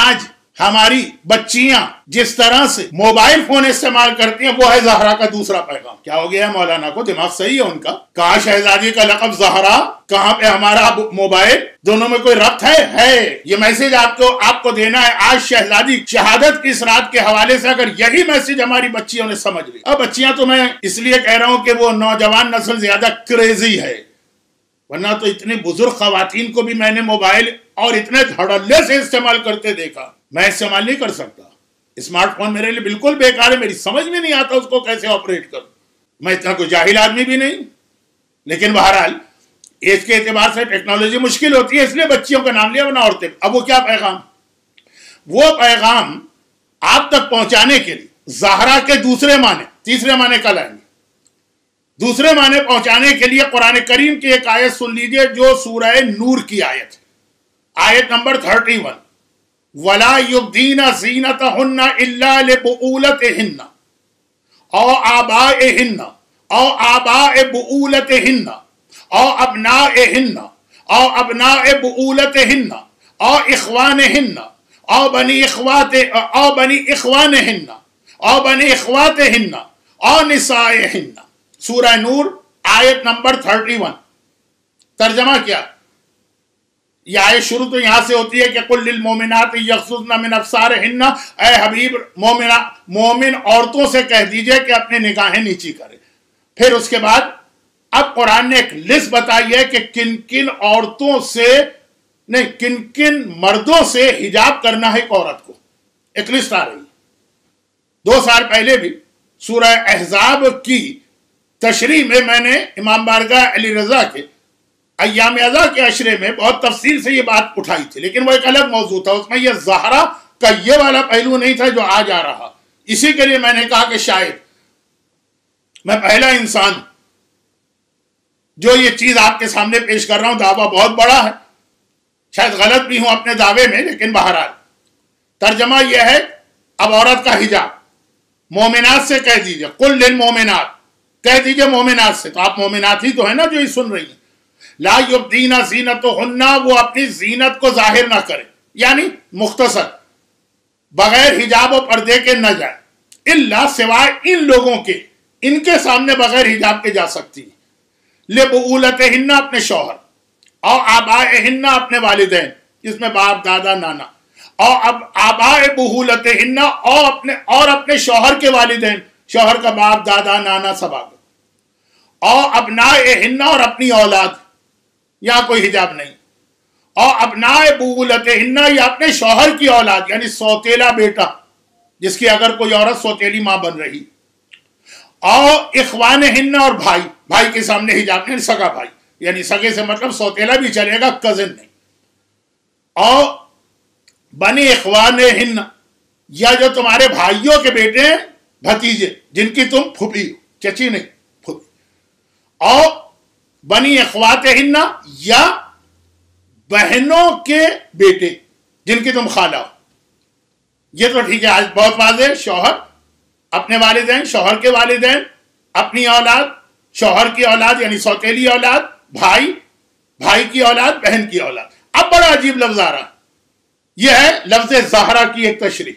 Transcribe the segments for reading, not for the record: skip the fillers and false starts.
آج ہماری بچیاں جس طرح سے موبائل فون استعمال کرتی ہیں وہ ہے زہرا کا دوسرا پیغام. کیا ہو گیا ہے مولانا کو؟ دماغ صحیح ہے ان کا. کہاں شہزادی کا لقب زہرا، کہاں پہ ہمارا موبائل؟ دونوں میں کوئی ربط ہے؟ یہ میسج آپ کو دینا ہے آج شہزادی شہادت کی اس رات کے حوالے سے. اگر یہی میسج ہماری بچیوں نے سمجھ لی. اب بچیاں تو میں اس لیے کہہ رہا ہوں کہ وہ نوجوان نسل زیادہ کریزی ہے، ورنہ تو اتنی بزرگ خواتین کو بھی میں نے موبائل اور اتنے دھڑلے سے استعمال کرتے دیکھا. میں استعمال نہیں کر سکتا. اسمارٹ فون میرے لیے بالکل بیکار ہے، میری سمجھ میں نہیں آتا اس کو کیسے آپریٹ کروں. میں اتنا کوئی جاہل آدمی بھی نہیں. لیکن بہرحال ایج کے اعتبار سے ٹیکنالوجی مشکل ہوتی ہے، اس لیے بچیوں کا نام لیا ورنہ عورتیں. اب وہ کیا پیغام؟ وہ پیغام آپ تک پہنچانے کے لیے زہرا کے دوسرے معنی، تیسرے معنی کل آئیں گے. دوسرے معنی پہنچانے کے لیے قرآن کریم کی ایک آیت سن لیجئے جو سورہ نور کی آیت، آیت نمبر 31. وَلَا يُبْدِينَ زِينَتَهُنَّ إِلَّا لِبُعُولَتِهِنَّ أَوْ آبَائِهِنَّ أَوْ آبَاءِ بُعُولَتِهِنَّ أَوْ أَبْنَائِهِنَّ أَوْ أَبْنَاءِ بُعُولَتِهِنَّ أَوْ إِخْوَانِهِنَّ أَوْ بَنِي إِخْوَانِهِنَّ أَوْ بَنِي إِخْوَاتِهِنَّ أَوْ نِسَائِهِنَّ. سورہ نور آیت نمبر 31. ترجمہ کیا؟ یہ آیت شروع تو یہاں سے ہوتی ہے کہ قُلْ لِلْمُؤْمِنَاتِ يَغْضُضْنَ مِنْ أَبْصَارِهِنَّ. اے حبیب مومن عورتوں سے کہہ دیجئے کہ اپنی نگاہیں نیچی کریں. پھر اس کے بعد اب قرآن نے ایک لسٹ بتائی ہے کہ کن کن عورتوں سے نہیں، کن کن مردوں سے حجاب کرنا ہے ایک عورت کو. ایک لسٹ آ رہی ہے. 2 سال پہلے بھی سورہ احزاب کی تشریح میں نے امام بارگاہ علی رضا کے ایام ازا کے عشرے میں بہت تفصیل سے یہ بات اٹھائی تھی، لیکن وہ ایک الگ موضوع تھا. اس میں یہ زہرا کا یہ والا پہلو نہیں تھا جو آج آ رہا. اسی کے لیے میں نے کہا کہ شاید میں پہلا انسان جو یہ چیز آپ کے سامنے پیش کر رہا ہوں. دعویٰ بہت بڑا ہے، شاید غلط بھی ہوں اپنے دعوے میں، لیکن بہرحال ترجمہ یہ ہے. اب عورت کا حجاب مومنات سے کہہ دیجئے، قل للمومنات، کہہ دیجئے مومنات سے. تو آپ مومنات ہی تو ہیں نا جو یہ سن رہی ہیں. لا یبدین زینتہن، وہ اپنی زینت کو ظاہر نہ کرے، یعنی مختصر بغیر حجاب و پردے کے نہ جائے. الا سوائے ان لوگوں کے، ان کے سامنے بغیر حجاب کے جا سکتی. لبعولتہن، اپنے شوہر، اور آبائہن، اپنے والدین، جس میں باپ دادا نانا، اور اب آبائے بعولتہن، اور اپنے شوہر کے والدین، شوہر کا باپ دادا نانا سب آگے، اور ابنائہن، اور اپنی اولاد، یہاں کوئی حجاب نہیں. اور ابنائے بعولتہن، یا اپنے شوہر کی اولاد، یعنی سوتیلا بیٹا جس کی اگر کوئی عورت سوتیلی ماں بن رہی. اور اخوانہن، اور بھائی کے سامنے حجاب نہیں، سگا بھائی، یعنی سگے سے مطلب سوتیلا بھی چلے گا، کزن نہیں. اور بنی اخوانہن، یا جو تمہارے بھائیوں کے بیٹے ہیں، بھتیجے، جن کی تم پھوپھی ہو، چچی نہیں پھوپھی. اور بنی اخواتہن، یا بہنوں کے بیٹے جن کی تم خالہ ہو. یہ تو ٹھیک ہے، آج بہت واضح. شوہر، اپنے والدین، شوہر کے والدین، اپنی اولاد، شوہر کی اولاد یعنی سوتیلی اولاد، بھائی کی اولاد، بہن کی اولاد. اب بڑا عجیب لفظ آ رہا. یہ ہے لفظ زہرا کی ایک تشریح.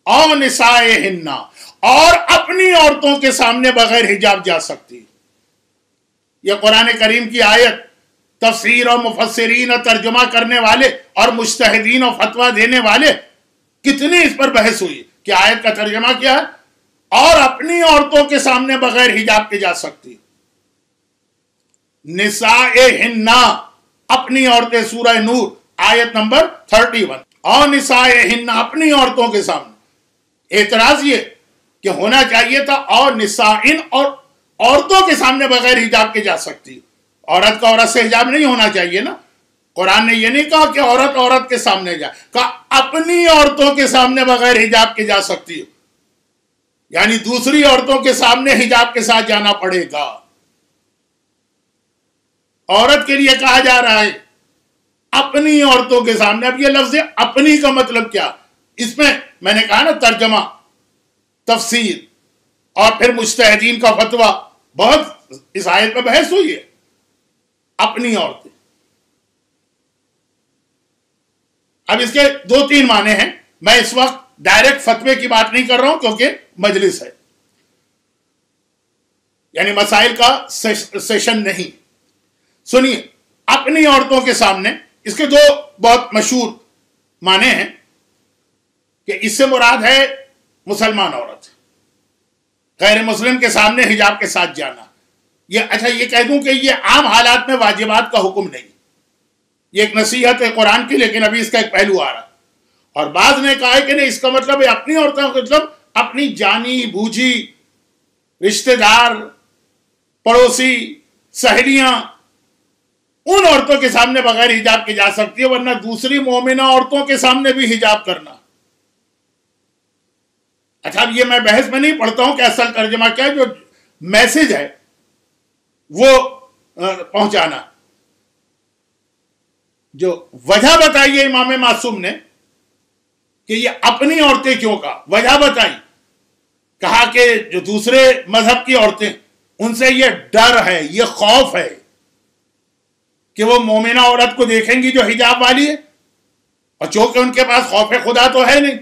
اور نسائہن، اور اپنی عورتوں کے سامنے بغیر حجاب جا سکتی. یہ قرآن کریم کی آیت تفسیر اور مفسرین اور ترجمہ کرنے والے اور مجتہدین اور فتویٰ دینے والے کتنی اس پر بحث ہوئی کہ آیت کا ترجمہ کیا ہے. اور اپنی عورتوں کے سامنے بغیر حجاب کے جا سکتی. نسائہن، اپنی عورتیں، سورہ نور آیت نمبر 31. اور نسائہن، اپنی عورتوں کے سامنے. اعتراض یہ کہ ہونا چاہیے تھا اور نسائن، اور عورتوں کے سامنے بغیر حجاب کے جا سکتی. عورت کا عورت سے حجاب نہیں ہونا چاہیے نا. قرآن نے یہ نہیں کہا کہ عورت کے سامنے جائے، کہا اپنی عورتوں کے سامنے بغیر حجاب کے جا سکتی ہو، یعنی دوسری عورتوں کے سامنے حجاب کے ساتھ جانا پڑے گا. عورت کے لیے کہا جا رہا ہے اپنی عورتوں کے سامنے. اب یہ لفظ اپنی کا مطلب کیا؟ اس میں نے کہا نا ترجمہ، تفسیر اور پھر مجتہدین کا فتویٰ، بہت اس آیت پہ بحث ہوئی ہے. اپنی عورتیں. اب اس کے 2-3 معنی ہیں. میں اس وقت ڈائریکٹ فتوے کی بات نہیں کر رہا ہوں کیونکہ مجلس ہے، یعنی مسائل کا سیشن نہیں. سنیے، اپنی عورتوں کے سامنے اس کے 2 بہت مشہور معنی ہیں کہ اس سے مراد ہے مسلمان عورت، غیر مسلم کے سامنے حجاب کے ساتھ جانا. اچھا یہ کہہ دوں کہ یہ عام حالات میں واجبات کا حکم نہیں، یہ ایک نصیحت ہے قرآن کی، لیکن ابھی اس کا ایک پہلو آ رہا ہے. اور بعض نے کہا ہے کہ نہیں، اس کا مطلب ہے اپنی عورتوں کا مطلب اپنی جانی بوجھی، رشتہ دار، پڑوسی، سہیلیاں، ان عورتوں کے سامنے بغیر حجاب کے جا سکتی ہے، ورنہ دوسری مومنہ عورتوں کے سامنے بھی حجاب کرنا. اچھا اب یہ میں بحث میں نہیں پڑھتا ہوں کہ اصل ترجمہ کیا ہے، جو میسج ہے وہ پہنچانا. جو وجہ بتائی ہے امام معصوم نے کہ یہ اپنی عورتیں کیوں کہا، وجہ بتائی، کہا کہ جو دوسرے مذہب کی عورتیں ان سے یہ ڈر ہے، یہ خوف ہے کہ وہ مومنہ عورت کو دیکھیں گی جو حجاب والی ہے، اور چونکہ ان کے پاس خوف خدا تو ہے نہیں،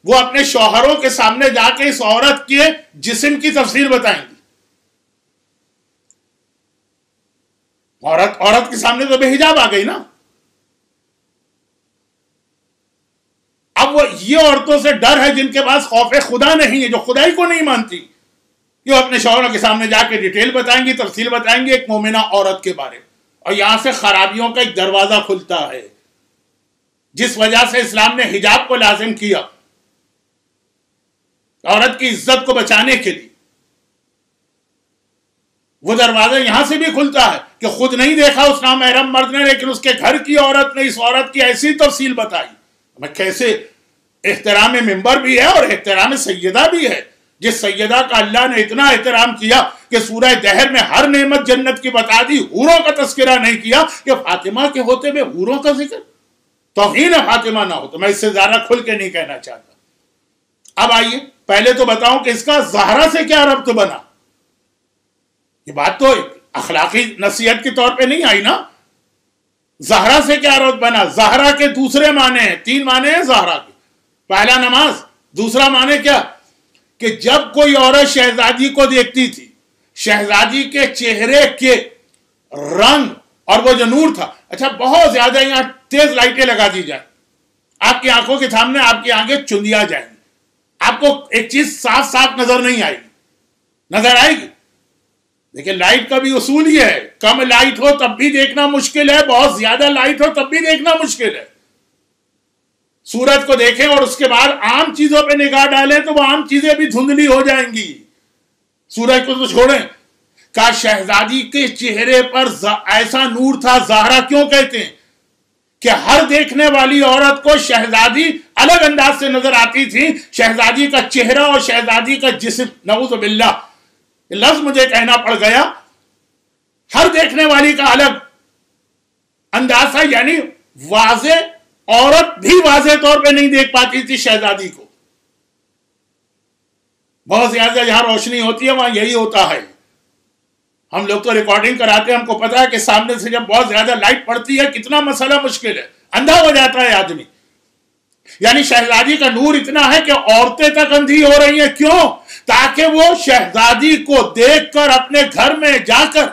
وہ اپنے شوہروں کے سامنے جا کے اس عورت کے جسم کی تفصیل بتائیں گی. عورت کے سامنے تو بے حجاب آ گئی نا. اب وہ یہ عورتوں سے ڈر ہے جن کے پاس خوف خدا نہیں ہے، جو خدائی کو نہیں مانتی، یہ اپنے شوہروں کے سامنے جا کے ڈیٹیل بتائیں گی، تفصیل بتائیں گی ایک مومنہ عورت کے بارے. اور یہاں سے خرابیوں کا ایک دروازہ کھلتا ہے، جس وجہ سے اسلام نے حجاب کو لازم کیا عورت کی عزت کو بچانے کے لیے. وہ دروازہ یہاں سے بھی کھلتا ہے کہ خود نہیں دیکھا اس نامحرم مرد نے، لیکن اس کے گھر کی عورت نے اس عورت کی ایسی تفصیل بتائی. کیسے احترام ممبر بھی ہے اور احترام سیدہ بھی ہے، جس سیدہ کا اللہ نے اتنا احترام کیا کہ سورہ دہر میں ہر نعمت جنت کی بتا دی، حوروں کا تذکرہ نہیں کیا کہ فاطمہ کے ہوتے میں حوروں کا ذکر، توہین فاطمہ نہ ہو. تو میں اس سے زیادہ کھل کے نہیں کہنا چاہتا. اب آئیے پہلے تو بتاؤں کہ اس کا زہرا سے کیا ربط بنا. یہ بات تو اخلاقی نصیحت کے طور پہ نہیں آئی نا. زہرا سے کیا ربط بنا؟ زہرا کے دوسرے معنی ہیں، 3 معنی ہیں زہرا کے. پہلا نماز، دوسرا معنی کیا کہ جب کوئی عورت شہزادی کو دیکھتی تھی، شہزادی کے چہرے کے رنگ اور وہ جو نور تھا، اچھا بہت زیادہ یہاں تیز لائٹیں لگا دی جائیں، آپ کی آنکھوں کے سامنے آپ کی آنکھیں چندیا جائیں گی، آپ کو ایک چیز صاف صاف نظر نہیں آئے گی، نظر آئے گی. لیکن لائٹ کا بھی اصول یہ ہے، کم لائٹ ہو تب بھی دیکھنا مشکل ہے، بہت زیادہ لائٹ ہو تب بھی دیکھنا مشکل ہے. سورج کو دیکھیں اور اس کے بعد عام چیزوں پہ نگاہ ڈالیں تو وہ عام چیزیں بھی دھندلی ہو جائیں گی. سورج کو تو چھوڑیں، کہا شہزادی کے چہرے پر ایسا نور تھا. زہرا کیوں کہتے ہیں کہ ہر دیکھنے والی عورت کو شہزادی الگ انداز سے نظر آتی تھی. شہزادی کا چہرہ اور شہزادی کا جسم، نعوذ باللہ لفظ مجھے کہنا پڑ گیا، ہر دیکھنے والی کا الگ انداز تھا، یعنی واضح عورت بھی واضح طور پہ نہیں دیکھ پاتی تھی شہزادی کو. بہت زیادہ جہاں روشنی ہوتی ہے وہاں یہی ہوتا ہے. ہم لوگ تو ریکارڈنگ کراتے ہیں، ہم کو پتا ہے کہ سامنے سے جب بہت زیادہ لائٹ پڑتی ہے کتنا مسئلہ مشکل ہے، اندھا ہو جاتا ہے آدمی. یعنی شہزادی کا نور اتنا ہے کہ عورتیں تک اندھی ہو رہی ہیں. کیوں؟ تاکہ وہ شہزادی کو دیکھ کر اپنے گھر میں جا کر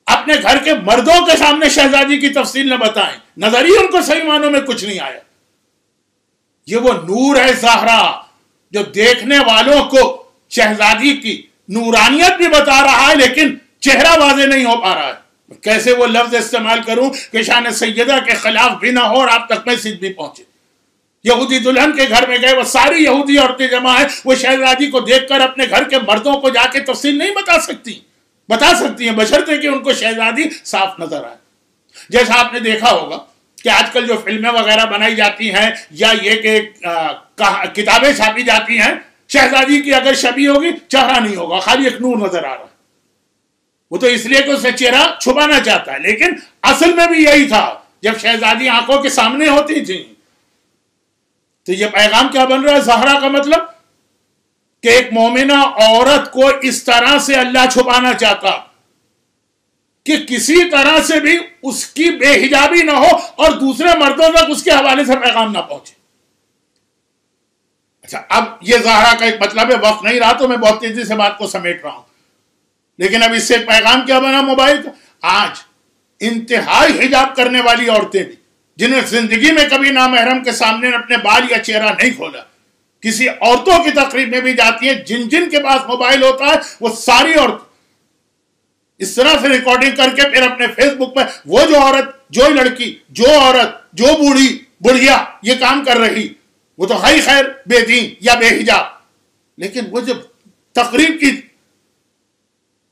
اپنے گھر کے مردوں کے سامنے شہزادی کی تفصیل نہ بتائیں. نظر ہی ان کو صحیح معنوں میں کچھ نہیں آیا. یہ وہ نور ہے زہرا جو دیکھنے والوں کو شہزادی کی نورانیت بھی بتا رہا ہے لیکن چہرہ واضح نہیں ہو پا رہا ہے. کیسے وہ لفظ استعمال کروں کہ شان سیدہ کے خلاف بھی نہ ہو اور آپ تک میسج بھی پہنچے. یہودی دلہن کے گھر میں گئے، وہ ساری یہودی عورتیں جمع ہیں، وہ شہزادی کو دیکھ کر اپنے گھر کے مردوں کو جا کے تفصیل نہیں بتا سکتی ہیں بشرطے کہ ان کو شہزادی صاف نظر آئے. جیسا آپ نے دیکھا ہوگا کہ آج کل جو فلمیں وغیرہ بنائی جاتی ہیں یا یہ کہ کتابیں چھاپی جاتی ہیں، شہزادی کی اگر شبیہ ہوگی چہرہ نہیں ہوگا، خالی ایک نور نظر آ رہا ہے. وہ تو اس لیے کہ اسے چہرہ چھپانا چاہتا ہے، لیکن اصل میں بھی یہی تھا. جب شہزادی آنکھوں کے سامنے ہوتی تھی تو یہ پیغام کیا بن رہا ہے؟ زہرا کا مطلب کہ ایک مومنہ عورت کو اس طرح سے اللہ چھپانا چاہتا کہ کسی طرح سے بھی اس کی بے حجابی نہ ہو اور دوسرے مردوں تک اس کے حوالے سے پیغام نہ پہنچے. اچھا، اب یہ زہرا کا ایک مطلب ہے، وقت نہیں رہا تو میں بہت تیزی سے بات کو سمیٹ رہا ہوں، لیکن اب اس سے پیغام کیا بنا موبائل کا؟ آج انتہائی حجاب کرنے والی عورتیں بھی، جنہیں زندگی میں کبھی نامحرم کے سامنے اپنے بال یا چہرہ نہیں کھولا، کسی عورتوں کی تقریب میں بھی جاتی ہیں، جن کے پاس موبائل ہوتا ہے وہ ساری عورتیں اس طرح سے ریکارڈنگ کر کے پھر اپنے فیس بک پہ وہ جو عورت، جو لڑکی، جو عورت، جو بوڑھی بڑھیا یہ کام کر رہی، وہ تو ہائی خیر بے دین یا بے حجاب، لیکن وہ جب تقریب کی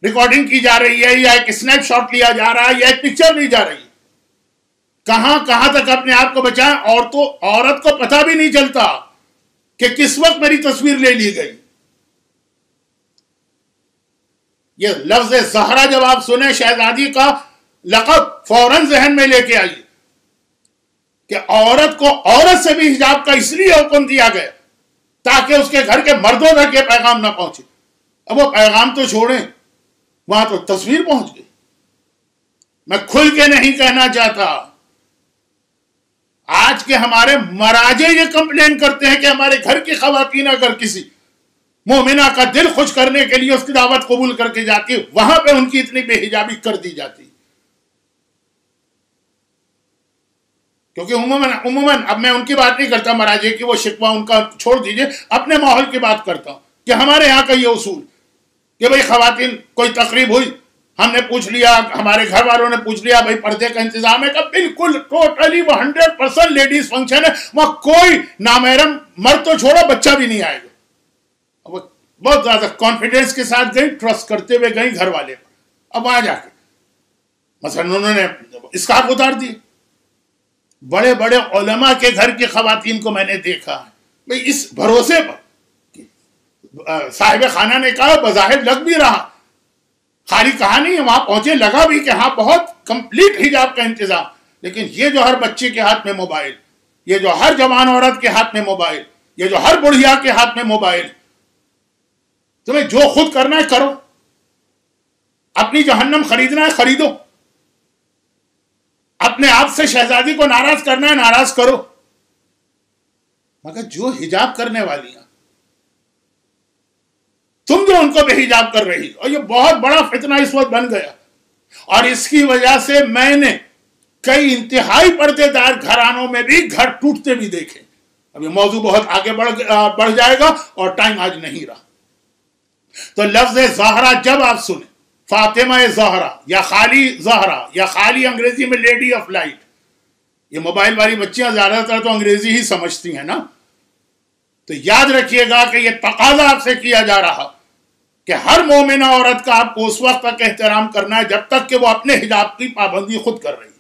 ریکارڈنگ کی جا رہی ہے یا ایک اسنیپ شاٹ لیا جا رہا ہے یا ایک پکچر لی جا رہی ہے، کہاں تک اپنے آپ کو بچائیں. عورت کو پتہ بھی نہیں چلتا کہ کس وقت میری تصویر لے لی گئی. یہ لفظ زہرا جب آپ سنیں، شہزادی کا لقب فوراً ذہن میں لے کے آئیے کہ عورت کو عورت سے بھی حجاب کا اس لیے حکم دیا گیا تاکہ اس کے گھر کے مردوں تک یہ پیغام نہ پہنچے. اب وہ پیغام تو چھوڑیں، وہاں تو تصویر پہنچ گئی. میں کھل کے نہیں کہنا چاہتا، آج کے ہمارے مراجع یہ کمپلین کرتے ہیں کہ ہمارے گھر کی خواتین اگر کسی مومنہ کا دل خوش کرنے کے لیے اس کی دعوت قبول کر کے جاتی، وہاں پہ ان کی اتنی بے حجابی کر دی جاتی. کیونکہ عموماً اب میں ان کی بات نہیں کرتا مراجع کی، وہ شکوہ ان کا چھوڑ دیجئے، اپنے ماحول کی بات کرتا ہوں کہ ہمارے یہاں کا یہ اصول کہ بھئی خواتین کوئی تقریب ہوئی، ہم نے پوچھ لیا، ہمارے گھر والوں نے پوچھ لیا بھئی پردے کا انتظام ہے، کہ بالکل ٹوٹلی وہ 100% لیڈیز فنکشن ہے، وہاں کوئی نامحرم مرد تو چھوڑو بچہ بھی نہیں آئے گا. وہ بہت زیادہ کانفیڈنس کے ساتھ گئی، ٹرسٹ کرتے ہوئے گئی گھر والے پر. اب وہاں جا کے مثلا انہوں نے اسکارف اتار دی. بڑے بڑے علماء کے گھر کی خواتین کو میں نے دیکھا ہے بھئی اس بھروسے پر صاحب خانہ نے کہا، بظاہر لگ بھی رہا، خالی کہا نہیں، وہاں پہنچے لگا بھی کہ ہاں بہت کمپلیٹ حجاب کا انتظام. لیکن یہ جو ہر بچے کے ہاتھ میں موبائل، یہ جو ہر جوان عورت کے ہاتھ میں موبائل، یہ جو ہر بڑھیا کے ہاتھ میں موبائل، تمہیں جو خود کرنا ہے کرو، اپنی جہنم خریدنا ہے خریدو، اپنے آپ سے شہزادی کو ناراض کرنا ہے ناراض کرو. مگر جو حجاب کرنے والی ہیں، تم جو ان کو بے حجاب کر رہی، اور یہ بہت بڑا فتنہ اس وقت بن گیا، اور اس کی وجہ سے میں نے کئی انتہائی پردے دار گھرانوں میں بھی گھر ٹوٹتے بھی دیکھے. اب یہ موضوع بہت آگے بڑھ جائے گا اور ٹائم آج نہیں رہا. تو لفظ زہرا جب آپ سنیں، فاطمہ زہرا یا خالی زہرا یا خالی انگریزی میں لیڈی آف لائٹ، یہ موبائل والی بچیاں زیادہ تر تو انگریزی ہی سمجھتی ہیں نا، تو یاد رکھیے گا کہ یہ تقاضا آپ سے کیا جا رہا کہ ہر مومنہ عورت کا آپ کو اس وقت تک احترام کرنا ہے جب تک کہ وہ اپنے حجاب کی پابندی خود کر رہی ہے.